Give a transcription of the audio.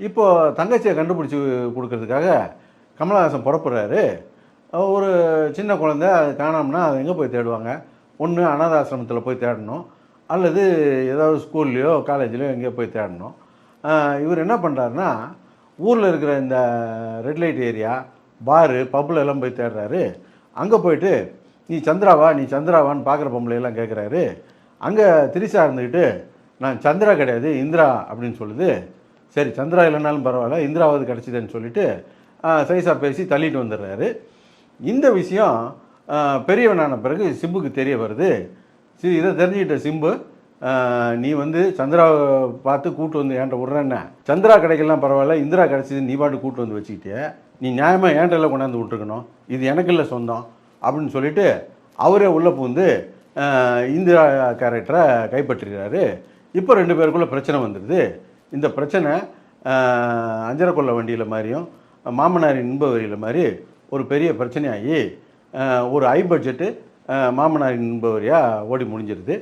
இப்போது தங்கச்சியை கண்டுபிடிச்சி கொடுக்கறதுக்காக கமலஹாசன் புறப்படுறாரு. ஒரு சின்ன குழந்தை அது காணோம்னா அது எங்கே போய் தேடுவாங்க? ஒன்று அனாதை ஆசிரமத்தில் போய் தேடணும், அல்லது ஏதாவது ஸ்கூல்லையோ காலேஜ்லையோ எங்கேயோ போய் தேடணும். இவர் என்ன பண்ணுறாருன்னா, ஊரில் இருக்கிற இந்த ரெட் லைட் ஏரியா, பாரு, பப்பில் எல்லாம் போய் தேடுறாரு. அங்கே போயிட்டு நீ சந்திராவா, நீ சந்திராவான்னு பார்க்குற பொம்பளையெல்லாம் கேட்குறாரு. அங்கே திரிசா இருந்துக்கிட்டு நான் சந்திரா கிடையாது இந்திரா அப்படின்னு சொல்லுது. சரி, சந்திரா இல்லைனாலும் பரவாயில்ல, இந்திராவது கிடச்சிதுன்னு சொல்லிட்டு சைஸாக பேசி தள்ளிட்டு வந்துடுறாரு. இந்த விஷயம் பெரியவனான பிறகு சிம்புக்கு தெரிய வருது. இதை தெரிஞ்சுக்கிட்ட சிம்பு, நீ வந்து சந்திராவை பார்த்து கூட்டு வந்து ஏன்ட்ட விட்றேன்ன, சந்திரா கிடைக்கலாம் பரவாயில்ல, இந்திரா கிடச்சிது நீ பாட்டு கூட்டு வந்து வச்சுக்கிட்டே, நீ நியாயமாக ஏன்ட்டெல்லாம் கொண்டாந்து விட்டுருக்கணும், இது எனக்கு இல்லை சொந்தம் அப்படின்னு சொல்லிட்டு அவரே உள்ளே பூந்து இந்திரா கேரக்டரை கைப்பற்றுகிறாரு. இப்போ 2 பேருக்குள்ளே பிரச்சனை வந்துடுது. இந்த பிரச்சனை அஞ்சரை கொள்ள வண்டியில் மாதிரியும் மாமனாரின் இன்ப வரியில் மாதிரி ஒரு பெரிய பிரச்சனையாகி ஒரு ஹை பட்ஜெட்டு மாமனாரின் இன்ப வரியாக ஓடி முடிஞ்சிருது.